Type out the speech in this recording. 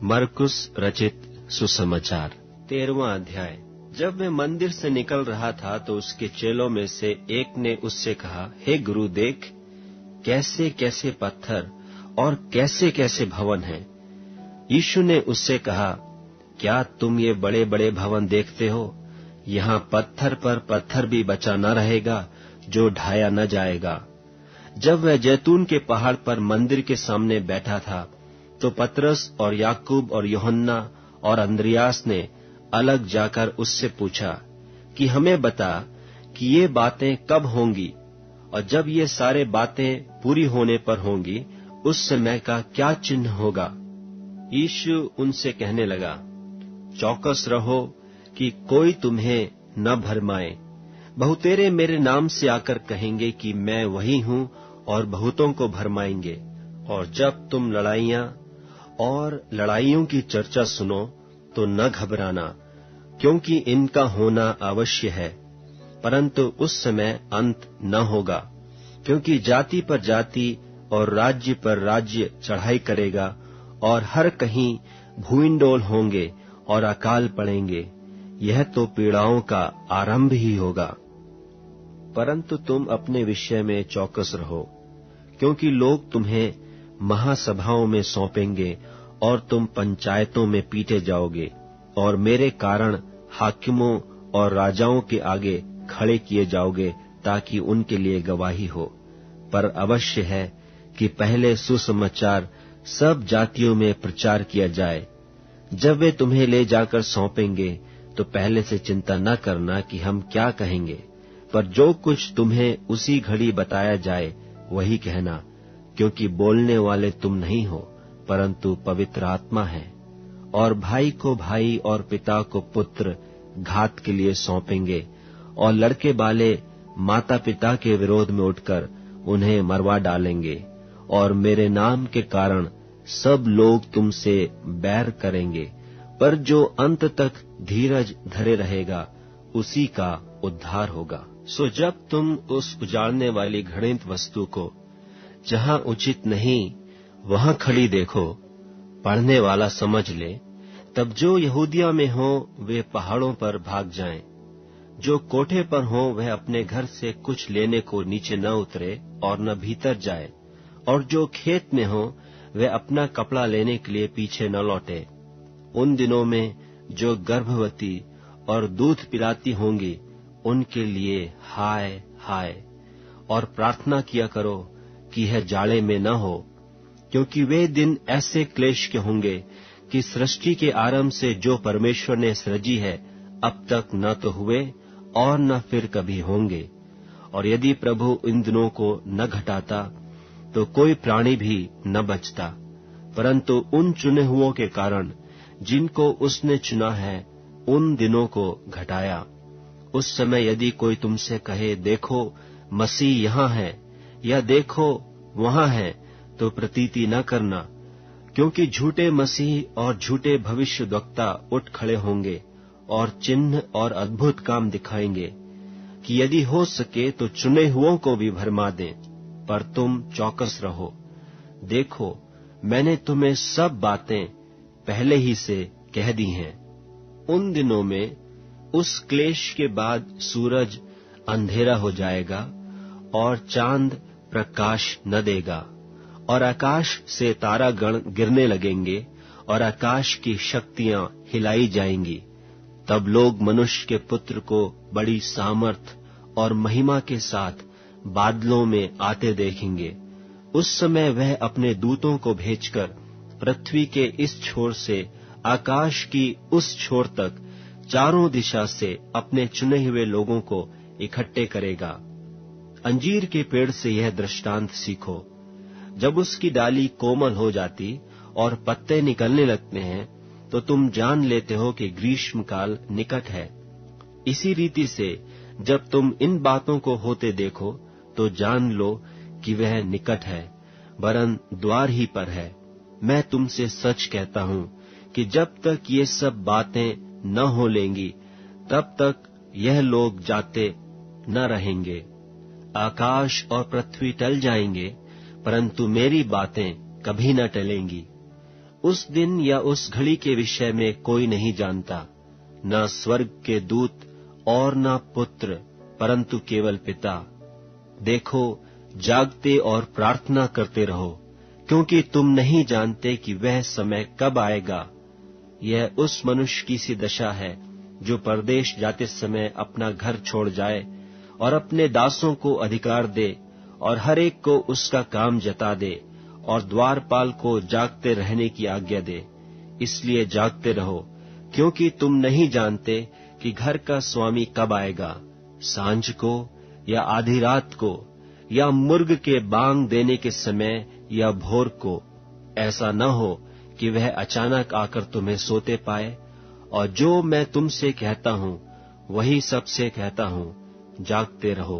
मरकुस रचित सुसमाचार 13वां अध्याय। जब वह मंदिर से निकल रहा था तो उसके चेलों में से एक ने उससे कहा, हे गुरु, देख कैसे कैसे पत्थर और कैसे कैसे भवन हैं। यीशु ने उससे कहा, क्या तुम ये बड़े बड़े भवन देखते हो? यहाँ पत्थर पर पत्थर भी बचा न रहेगा जो ढाया न जाएगा। जब वह जैतून के पहाड़ पर मंदिर के सामने बैठा था तो पतरस और याकूब और यूहन्ना और अंद्रियास ने अलग जाकर उससे पूछा कि हमें बता कि ये बातें कब होंगी और जब ये सारे बातें पूरी होने पर होंगी उस समय का क्या चिन्ह होगा। यीशु उनसे कहने लगा, चौकस रहो कि कोई तुम्हें न भरमाए। बहुतेरे मेरे नाम से आकर कहेंगे कि मैं वही हूं और बहुतों को भरमाएंगे। और जब तुम लड़ाइयां और लड़ाइयों की चर्चा सुनो तो न घबराना, क्योंकि इनका होना अवश्य है, परंतु उस समय अंत न होगा। क्योंकि जाति पर जाति और राज्य पर राज्य चढ़ाई करेगा और हर कहीं भूइंडोल होंगे और अकाल पड़ेंगे। यह तो पीड़ाओं का आरंभ ही होगा। परंतु तुम अपने विषय में चौकस रहो, क्योंकि लोग तुम्हें महासभाओं में सौंपेंगे और तुम पंचायतों में पीटे जाओगे और मेरे कारण हाकिमों और राजाओं के आगे खड़े किए जाओगे ताकि उनके लिए गवाही हो। पर अवश्य है कि पहले सुसमाचार सब जातियों में प्रचार किया जाए। जब वे तुम्हें ले जाकर सौंपेंगे तो पहले से चिंता न करना कि हम क्या कहेंगे, पर जो कुछ तुम्हें उसी घड़ी बताया जाए वही कहना, क्योंकि बोलने वाले तुम नहीं हो परंतु पवित्र आत्मा है। और भाई को भाई और पिता को पुत्र घात के लिए सौंपेंगे और लड़के बाले माता पिता के विरोध में उठकर उन्हें मरवा डालेंगे। और मेरे नाम के कारण सब लोग तुमसे बैर करेंगे, पर जो अंत तक धीरज धरे रहेगा उसी का उद्धार होगा। सो जब तुम उस उजाड़ने वाली घृणित वस्तु को जहां उचित नहीं वहां खड़ी देखो, पढ़ने वाला समझ ले, तब जो यहूदिया में हो वे पहाड़ों पर भाग जाएं। जो कोठे पर हो वह अपने घर से कुछ लेने को नीचे न उतरे और न भीतर जाए। और जो खेत में हो वह अपना कपड़ा लेने के लिए पीछे न लौटे। उन दिनों में जो गर्भवती और दूध पिलाती होंगी उनके लिए हाय हाय। और प्रार्थना किया करो कि यह जाड़े में न हो, क्योंकि वे दिन ऐसे क्लेश के होंगे कि सृष्टि के आरंभ से जो परमेश्वर ने सृजी है अब तक न तो हुए और न फिर कभी होंगे। और यदि प्रभु इन दिनों को न घटाता तो कोई प्राणी भी न बचता, परंतु उन चुने हुओं के कारण जिनको उसने चुना है उन दिनों को घटाया। उस समय यदि कोई तुमसे कहे, देखो मसीह यहाँ है, या देखो वहाँ है, तो प्रतीति न करना, क्योंकि झूठे मसीह और झूठे भविष्यद्वक्ता उठ खड़े होंगे और चिन्ह और अद्भुत काम दिखाएंगे कि यदि हो सके तो चुने हुओं को भी भरमा दें। पर तुम चौकस रहो। देखो, मैंने तुम्हें सब बातें पहले ही से कह दी हैं। उन दिनों में उस क्लेश के बाद सूरज अंधेरा हो जाएगा और चांद प्रकाश न देगा और आकाश से तारागण गिरने लगेंगे और आकाश की शक्तियां हिलाई जाएंगी। तब लोग मनुष्य के पुत्र को बड़ी सामर्थ और महिमा के साथ बादलों में आते देखेंगे। उस समय वह अपने दूतों को भेजकर पृथ्वी के इस छोर से आकाश की उस छोर तक चारों दिशा से अपने चुने हुए लोगों को इकट्ठे करेगा। अंजीर के पेड़ से यह दृष्टांत सीखो। जब उसकी डाली कोमल हो जाती और पत्ते निकलने लगते हैं तो तुम जान लेते हो कि ग्रीष्म काल निकट है। इसी रीति से जब तुम इन बातों को होते देखो तो जान लो कि वह निकट है, वरन द्वार ही पर है। मैं तुमसे सच कहता हूं कि जब तक ये सब बातें न हो लेंगी तब तक यह लोग जाते न रहेंगे। आकाश और पृथ्वी टल जाएंगे, परंतु मेरी बातें कभी न टलेंगी। उस दिन या उस घड़ी के विषय में कोई नहीं जानता, न स्वर्ग के दूत और न पुत्र, परंतु केवल पिता। देखो, जागते और प्रार्थना करते रहो, क्योंकि तुम नहीं जानते कि वह समय कब आएगा। यह उस मनुष्य की सी दशा है जो परदेश जाते समय अपना घर छोड़ जाए और अपने दासों को अधिकार दे और हर एक को उसका काम जता दे और द्वारपाल को जागते रहने की आज्ञा दे। इसलिए जागते रहो, क्योंकि तुम नहीं जानते कि घर का स्वामी कब आएगा, सांझ को या आधी रात को या मुर्ग के बांग देने के समय या भोर को। ऐसा न हो कि वह अचानक आकर तुम्हें सोते पाए। और जो मैं तुमसे कहता हूँ वही सबसे कहता हूँ, जागते रहो।